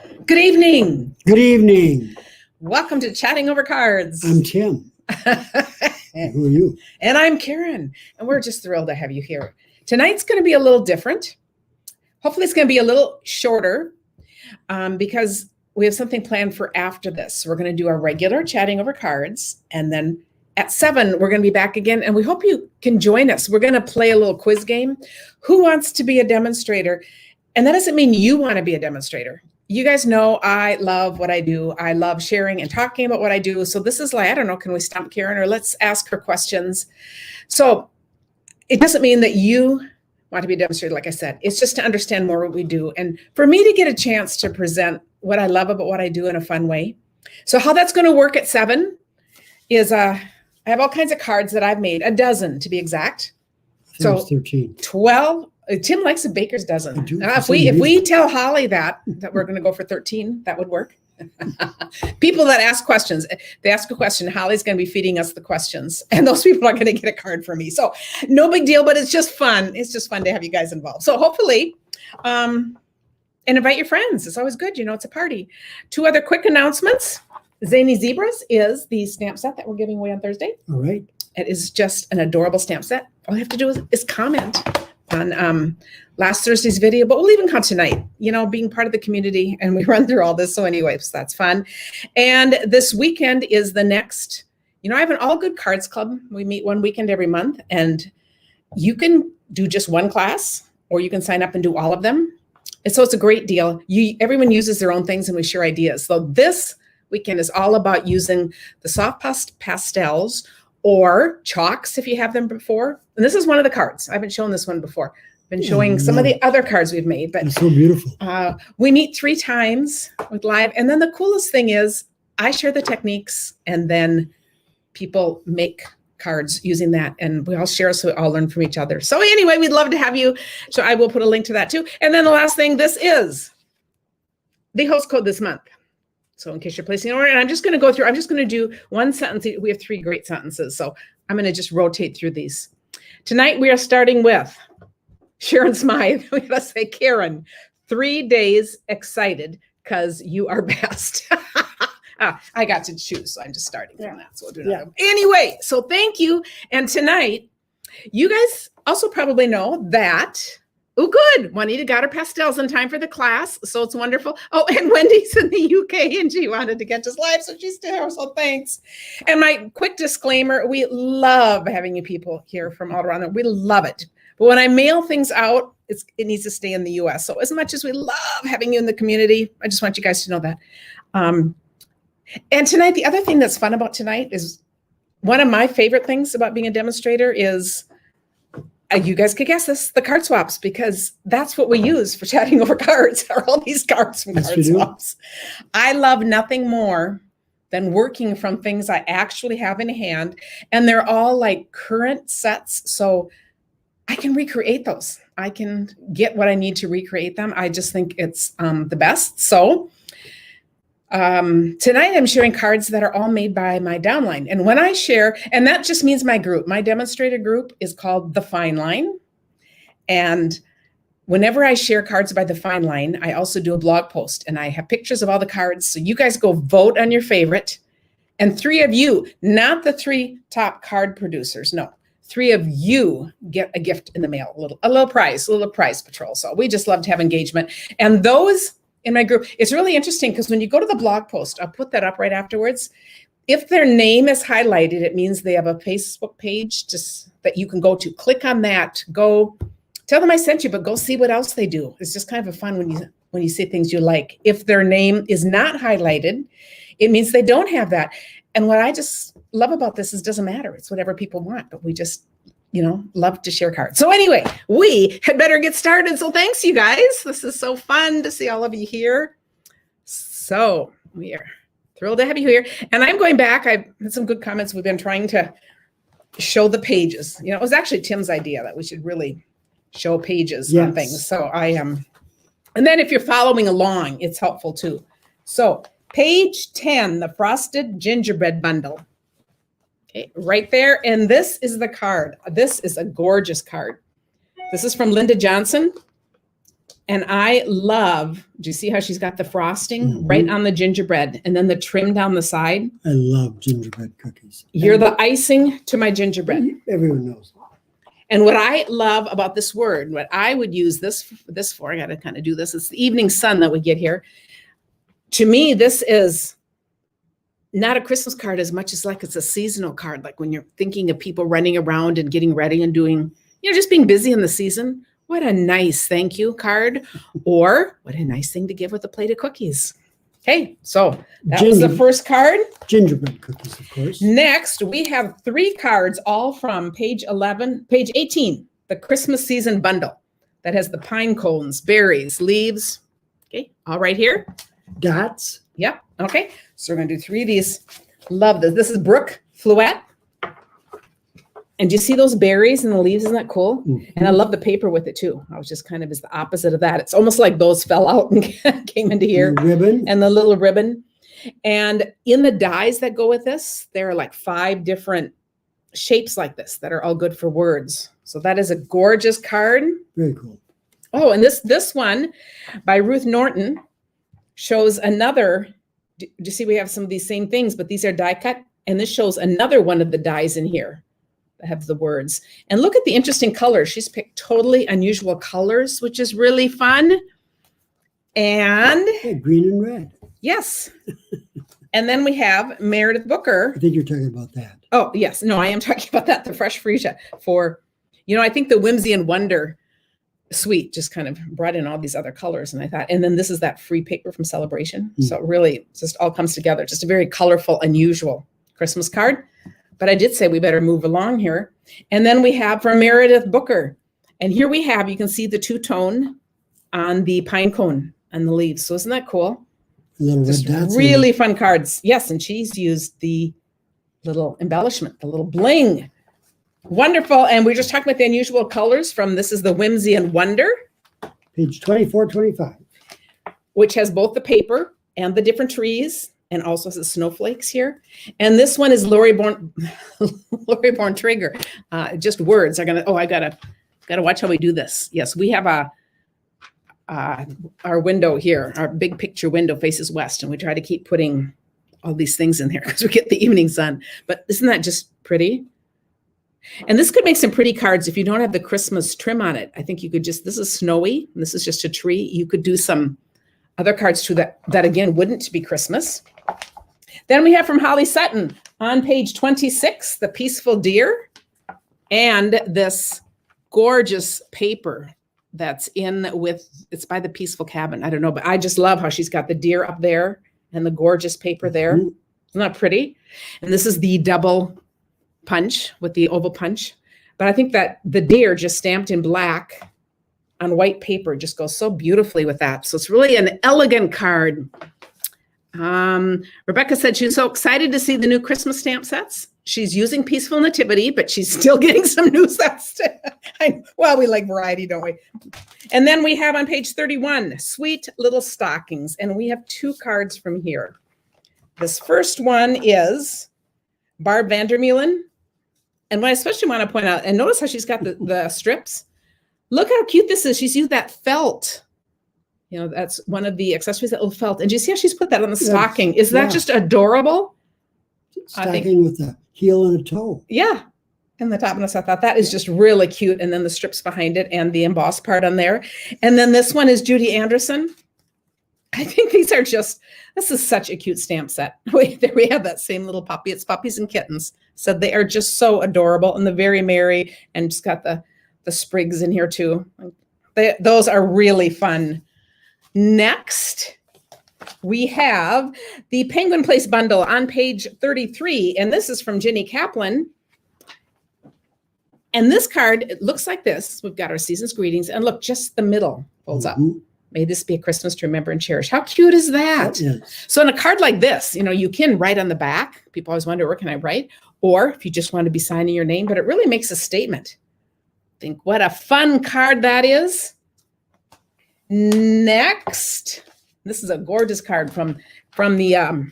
Good evening. Good evening. Welcome to Chatting Over Cards. I'm Tim. Who are you? And I'm Karen. And we're just thrilled to have you here. Tonight's going to be a little different. Hopefully it's going to be a little shorter because we have something planned for after this. We're going to do our regular Chatting Over Cards. And then at 7, we're going to be back again. And we hope you can join us. We're going to play a little quiz game. Who wants to be a demonstrator? And that doesn't mean you want to be a demonstrator. You guys know I love what I do. I love sharing and talking about what I do. So this is like, I don't know, can we stump Karen or let's ask her questions? So it doesn't mean that you want to be a demonstrator, like I said. It's just to understand more what we do. And for me to get a chance to present what I love about what I do in a fun way. So how that's going to work at 7 is I have all kinds of cards that I've made, a dozen to be exact. So 13. 12. Tim likes a baker's dozen. If we tell Holly that we're going to go for 13, that would work. People that ask questions, they ask a question. Holly's going to be feeding us the questions, and those people are going to get a card from me. So no big deal, but it's just fun. It's just fun to have you guys involved. So hopefully, and invite your friends. It's always good. You know, it's a party. 2 other quick announcements. Zany Zebras is the stamp set that we're giving away on Thursday. All right. It is just an adorable stamp set. All you have to do is comment on last Thursday's video, but we'll even come tonight, you know, being part of the community, and we run through all this. So anyway, so that's fun. And this weekend is the next, you know, I have an All Good Cards Club. We meet one weekend every month, and you can do just one class, or you can sign up and do all of them. And so it's a great deal. Everyone uses their own things, and we share ideas. So this weekend is all about using the soft pastels or chalks if you have them before. And this is one of the cards. I haven't shown this one before. I've been showing some of the other cards we've made, but it's so beautiful. We meet 3 times with live. And then the coolest thing is I share the techniques, and then people make cards using that, and we all share, so we all learn from each other. So anyway, we'd love to have you. So I will put a link to that too. And then the last thing, this is the host code this month. So in case you're placing an order, and I'm just going to go through, I'm just going to do one sentence. We have 3 great sentences. So I'm going to just rotate through these. Tonight we are starting with Sharon Smythe. Let's say, Karen, 3 days excited because you are best. I got to choose, so I'm just starting from that. So we'll do another. Anyway, so thank you. And tonight, you guys also probably know that, oh, good. Juanita got her pastels in time for the class, so it's wonderful. Oh, and Wendy's in the UK, and she wanted to get us live, so she's there, so thanks. And my quick disclaimer, we love having you people here from all around. We love it. But when I mail things out, it needs to stay in the US. So as much as we love having you in the community, I just want you guys to know that. And tonight, the other thing that's fun about tonight is one of my favorite things about being a demonstrator is, you guys could guess this, the card swaps, because that's what we use for Chatting Over Cards, are all these cards from card swaps. I love nothing more than working from things I actually have in hand, and they're all like current sets, so I can recreate those. I can get what I need to recreate them. I just think it's the best. So tonight I'm sharing cards that are all made by my downline. And when I share, and that just means my group, my demonstrator group is called The Fine Line. And whenever I share cards by The Fine Line, I also do a blog post, and I have pictures of all the cards. So you guys go vote on your favorite. And 3 of you, not the 3 top card producers, no, 3 of you get a gift in the mail, a little prize patrol. So we just love to have engagement. And those in my group, it's really interesting because when you go to the blog post, I'll put that up right afterwards. If their name is highlighted, it means they have a Facebook page that you can go to. Click on that. Go tell them I sent you, but go see what else they do. It's just kind of fun when you see things you like. If their name is not highlighted, it means they don't have that. And what I just love about this is it doesn't matter. It's whatever people want, but we just, you know, love to share cards. So anyway, we had better get started. So thanks, you guys. This is so fun to see all of you here. So we are thrilled to have you here. And I'm going back. I've had some good comments. We've been trying to show the pages. You know, it was actually Tim's idea that we should really show pages on things. So I am. And then if you're following along, it's helpful too. So page 10, the Frosted Gingerbread Bundle. Okay, right there. And this is the card. This is a gorgeous card. This is from Linda Johnson. And I love, do you see how she's got the frosting right on the gingerbread and then the trim down the side? I love gingerbread cookies. You're the icing to my gingerbread. Everyone knows that. And what I love about this word, what I would use this for, I got to kind of do this. It's the evening sun that we get here. To me, this is not a Christmas card as much as like it's a seasonal card. Like when you're thinking of people running around and getting ready and doing, just being busy in the season. What a nice thank you card, or what a nice thing to give with a plate of cookies. Okay, so that was the first card. Gingerbread cookies, of course. Next, we have 3 cards, all from page 18, the Christmas season bundle that has the pine cones, berries, leaves. Okay, all right here. Dots. Yep, okay. So we're going to do 3 of these. Love this. This is Brooke Fluette. And do you see those berries and the leaves? Isn't that cool? Mm-hmm. And I love the paper with it too. I was just kind of is the opposite of that. It's almost like those fell out and came into here. The ribbon. And the little ribbon. And in the dies that go with this, there are like 5 different shapes like this that are all good for words. So that is a gorgeous card. Very cool. Oh, and this one by Ruth Norton shows another. Do you see we have some of these same things, but these are die cut. And this shows another one of the dies in here that have the words. And look at the interesting colors. She's picked totally unusual colors, which is really fun. And yeah, green and red. Yes. And then we have Meredith Booker. I think you're talking about that. Oh, yes. No, I am talking about that. The Fresh Freesia for, I think the Whimsy and Wonder suite just kind of brought in all these other colors. And I thought, and then this is that free paper from Celebration. So it really just all comes together. Just a very colorful, unusual Christmas card. But I did say we better move along here. And then we have from Meredith Booker. And here we have, you can see the 2-tone on the pine cone and the leaves. So isn't that cool? Just really fun cards. Yes, and she's used the little embellishment, the little bling. Wonderful. And we're just talking about the unusual colors from, this is the Whimsy and Wonder. Page 2425. Which has both the paper and the different trees. And also has the snowflakes here. And this one is Lori Born Trigger. Just words are gonna, I gotta watch how we do this. Yes, we have our window here, our big picture window faces west, and we try to keep putting all these things in there because we get the evening sun. But isn't that just pretty? And this could make some pretty cards if you don't have the Christmas trim on it. I think you could just, this is snowy, and this is just a tree. You could do some other cards too that again wouldn't be Christmas. Then we have from Holly Sutton on page 26, the Peaceful Deer, and this gorgeous paper that's in with, it's by the Peaceful Cabin. I don't know, but I just love how she's got the deer up there and the gorgeous paper there. Isn't that pretty? And this is the double punch with the oval punch. But I think that the deer just stamped in black on white paper just goes so beautifully with that. So it's really an elegant card. Rebecca said she's so excited to see the new Christmas stamp sets. She's using Peaceful Nativity, but she's still getting some new sets. Well, we like variety, don't we? And then we have on page 31, Sweet Little Stockings. And we have 2 cards from here. This first one is Barb Vandermeulen. And what I especially want to point out, and notice how she's got the strips. Look how cute this is. She's used that felt. That's one of the accessories, that little felt. And do you see how she's put that on the stocking? Is that just adorable? Stocking with a heel and a toe. Yeah. And the top and I thought that is just really cute. And then the strips behind it and the embossed part on there. And then this one is Judy Anderson. I think these are just, this is such a cute stamp set. There we have that same little puppy. It's Puppies and Kittens. So they are just so adorable and the very merry, and just got the sprigs in here too. Those are really fun. Next, we have the Penguin Place bundle on page 33, and this is from Jenny Kaplan. And this card, it looks like this. We've got our season's greetings, and look, just the middle folds up. May this be a Christmas to remember and cherish. How cute is that? So in a card like this, you can write on the back. People always wonder, where can I write? Or if you just want to be signing your name, but it really makes a statement. Think what a fun card that is. Next, this is a gorgeous card from the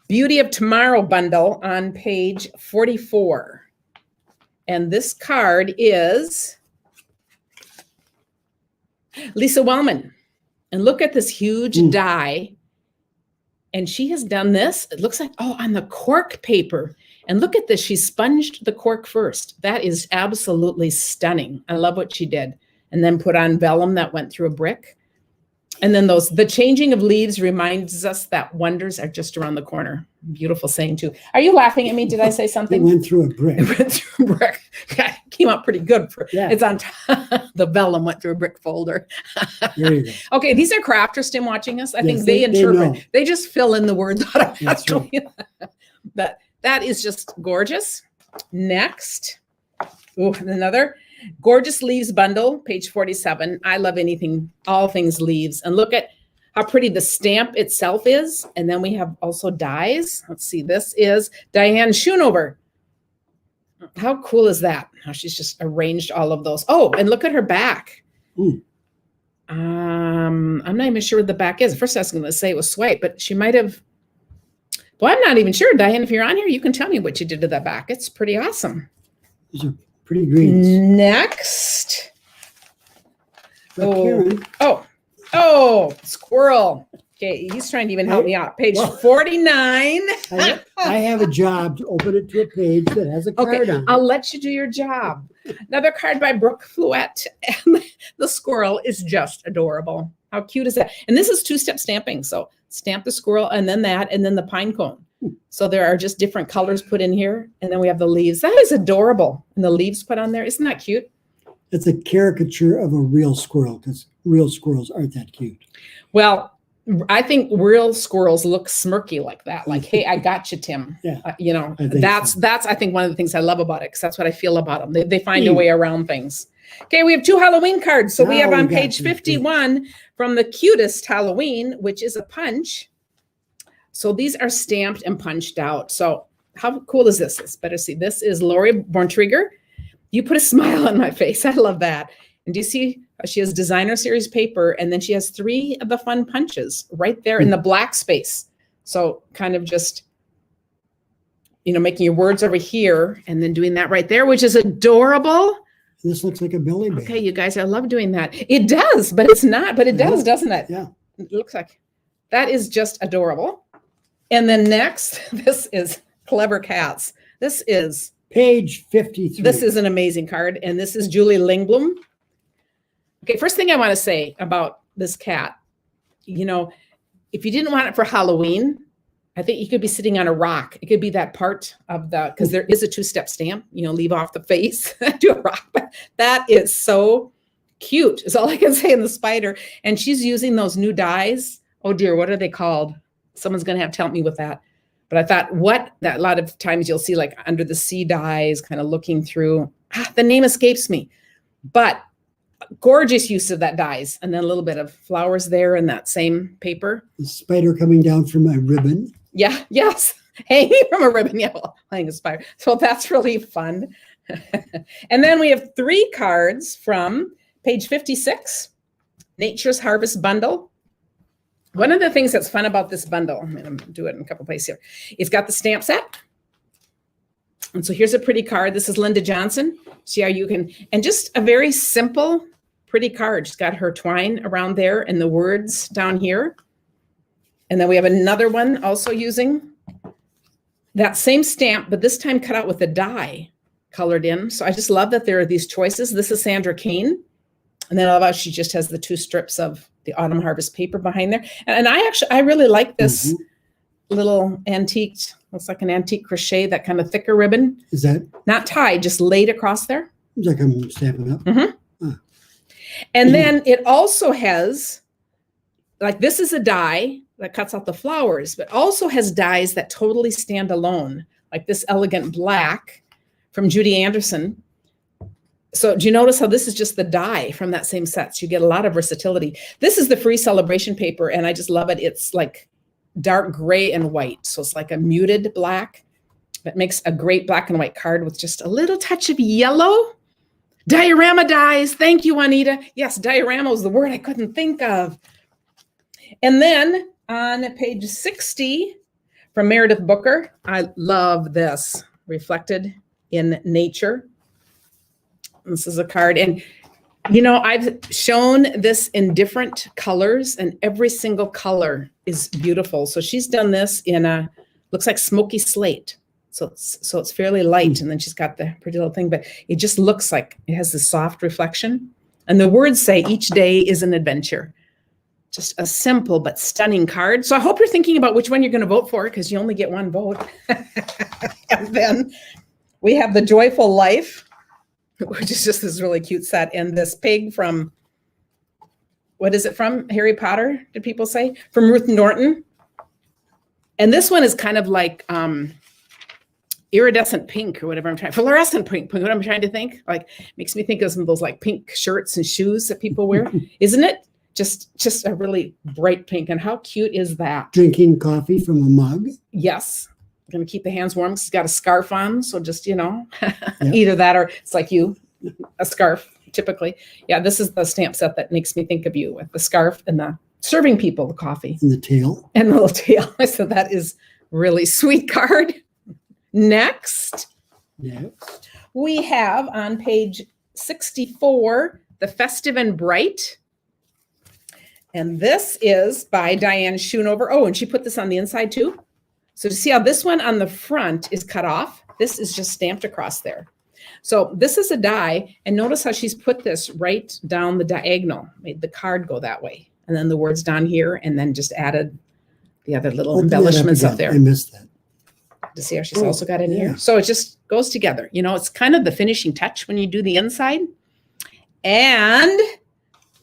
Beauty of Tomorrow bundle on page 44. And this card is Lisa Wellman. And look at this huge die. And she has done this. It looks like, on the cork paper. And look at this. She sponged the cork first. That is absolutely stunning. I love what she did. And then put on vellum that went through a brick. And then the changing of leaves reminds us that wonders are just around the corner. Beautiful saying too. Are you laughing at me? Did I say something? It went through a brick. It went through a brick. Came out pretty good. It's on top. The vellum went through a brick folder. There you go. Okay, these are crafters, Tim, watching us. I think they interpret. know. They just fill in the words automatically. Right. That is just gorgeous. Next, another gorgeous leaves bundle, page 47. I love all things leaves. And look at how pretty the stamp itself is. And then we have also dies. Let's see, this is Diane Schoonover. How cool is that? How she's just arranged all of those. Oh, and look at her back. I'm not even sure what the back is. First I was going to say it was swipe, but she might have. Well, I'm not even sure. Diane, if you're on here, you can tell me what you did to that back. It's pretty awesome. These are pretty greens. Next. Karen. Squirrel. Okay, he's trying to even help me out. Page 49. I have a job to open it to a page that has a card on it. I'll let you do your job. Another card by Brooke Fluette. And the squirrel is just adorable. How cute is that? And this is two-step stamping. So stamp the squirrel and then the pine cone. So there are just different colors put in here. And then we have the leaves. That is adorable. And the leaves put on there. Isn't that cute? It's a caricature of a real squirrel because real squirrels aren't that cute. Well, I think real squirrels look smirky like that. Like, hey, I got you, Tim. Yeah, That's I think one of the things I love about it because that's what I feel about them. They find a way around things. Okay, we have two Halloween cards. So we have on page 51 from the cutest Halloween, which is a punch. So these are stamped and punched out. So how cool is this? Let's better see. This is Lori Borntrigger. You put a smile on my face. I love that. And do you see she has designer series paper, and then she has 3 of the fun punches right there in the black space. So kind of just, making your words over here and then doing that right there, which is adorable. This looks like a belly band. Okay, you guys, I love doing that. It does, but it's not, but it does, doesn't it? Yeah. It looks like that is just adorable. And then next, this is Clever Cats. This is page 53. This is an amazing card. And this is Julie Lingblom. Okay, first thing I want to say about this cat, if you didn't want it for Halloween, I think you could be sitting on a rock. It could be that part of because there is a 2-step stamp, leave off the face, do a rock. But that is so cute is all I can say in the spider. And she's using those new dies. Oh dear, what are they called? Someone's going to have to help me with that. But I thought that a lot of times you'll see like under the sea dies kind of looking through. The name escapes me. But gorgeous use of that dies, and then a little bit of flowers there in that same paper. The spider coming down from a ribbon. Yeah, yes, hanging from a ribbon. Yeah, well, hanging a spider. So that's really fun. And then we have 3 cards from page 56, Nature's Harvest Bundle. One of the things that's fun about this bundle, I'm going to do it in a couple places here. It's got the stamp set. And so here's a pretty card. This is Linda Johnson. See how you can, and just a very simple, pretty card. She's got her twine around there and the words down here. And then we have another one also using that same stamp, but this time cut out with a die colored in. So I just love that there are these choices. This is Sandra Kane. And then I love how she just has the 2 strips of the Autumn Harvest paper behind there. And I really like this little antique, looks like an antique crochet, that kind of thicker ribbon. Is that? Not tied, just laid across there. It's like I'm stamping up. And then it also has, like this is a die that cuts out the flowers, but also has dies that totally stand alone, like this elegant black from Judy Anderson. So do you notice how this is just the die from that same set? So you get a lot of versatility. This is the free celebration paper, and I just love it. It's like dark gray and white. So it's like a muted black that makes a great black and white card with just a little touch of yellow. Diorama dies. Thank you, Juanita. Yes, diorama was the word I couldn't think of. And then on page 60 from Meredith Booker, I love this, Reflected in Nature. This is a card, and You know, I've shown this in different colors, and every single color is beautiful. So she's done this in a, looks like smoky slate. So it's fairly light, and then she's got the pretty little thing, but it just looks like it has this soft reflection. And the words say, each day is an adventure. Just a simple but stunning card. So I hope you're thinking about which one you're going to vote for, because you only get one vote. And then we have the Joyful Life, which is just this really cute set. And this pig from, what is it from? Harry Potter, did people say? From Ruth Norton. And this one is kind of like iridescent pink or whatever I'm trying, fluorescent pink, what I'm trying to think. Like, makes me think of some of those like pink shirts and shoes that people wear, isn't it? Just a really bright pink. And how cute is that? Drinking coffee from a mug. Yes. I'm going to keep the hands warm. It's got a scarf on. So just, you know, either that or it's like you, a scarf typically. Yeah, this is the stamp set that makes me think of you, with the scarf and the serving people the coffee. And the tail. And the little tail. So that is really sweet card. Next, we have on page 64, The Festive and Bright. And this is by Diane Schoonover. Oh, and she put this on the inside too. So to see how this one on the front is cut off, this is just stamped across there. So this is a die, and notice how she's put this right down the diagonal, made the card go that way. And then the words down here, and then just added the other little embellishments up there. I missed that. To see how she's also got in here. So it just goes together. You know, it's kind of the finishing touch when you do the inside. And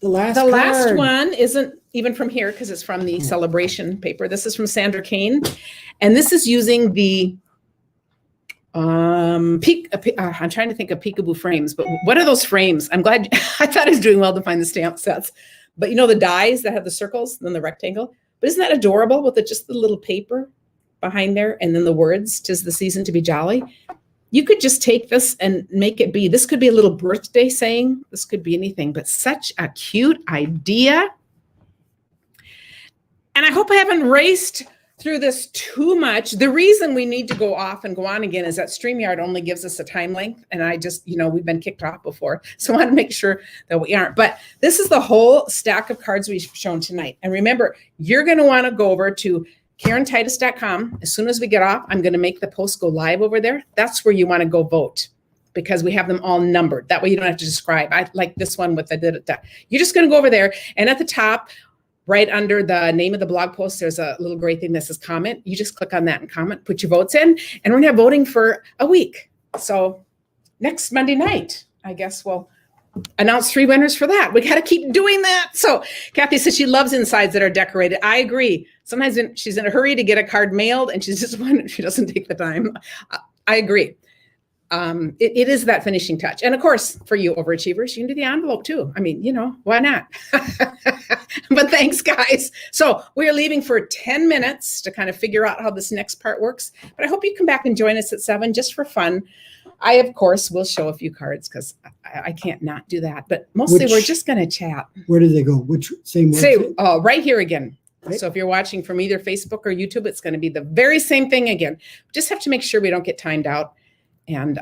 the last one isn't even from here, because it's from the celebration paper. This is from Sandra Kane. And this is using the I'm trying to think of peekaboo frames, but what are those frames? I'm glad, I thought I was doing well to find the stamp sets. But you know, the dies that have the circles and then the rectangle. But isn't that adorable with just the little paper behind there, and then the words, 'tis the season to be jolly. You could just take this and make it be, this could be a little birthday saying, this could be anything, but such a cute idea. And I hope I haven't raced through this too much. The reason we need to go off and go on again is that StreamYard only gives us a time length. And I just, you know, we've been kicked off before. So I want to make sure that we aren't. But this is the whole stack of cards we've shown tonight. And remember, you're going to want to go over to KarenTitus.com. As soon as we get off, I'm going to make the post go live over there. That's where you want to go vote, because we have them all numbered. That way you don't have to describe. I like this one with the You're just going to go over there, and at the top, right under the name of the blog post, there's a little gray thing that says comment. You just click on that and comment, put your votes in, and we're going to have voting for a week. So next Monday night, I guess we'll announce 3 winners for that. We got to keep doing that. So Kathy says she loves insides that are decorated. I agree. Sometimes she's in a hurry to get a card mailed, and she's just one, she doesn't take the time. I agree. It is that finishing touch. And of course, for you overachievers, you can do the envelope too. I mean, you know, why not? But thanks, guys. So we are leaving for 10 minutes to kind of figure out how this next part works. But I hope you come back and join us at 7 just for fun. I, of course, will show a few cards because I can't not do that. But mostly we're just going to chat. Where do they go? Which same website? Right here again. Right. So if you're watching from either Facebook or YouTube, it's going to be the very same thing again. Just have to make sure we don't get timed out. And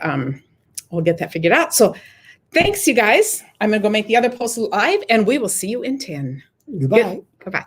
we'll get that figured out. So thanks, you guys. I'm going to go make the other post live, and we will see you in 10. Goodbye. Goodbye.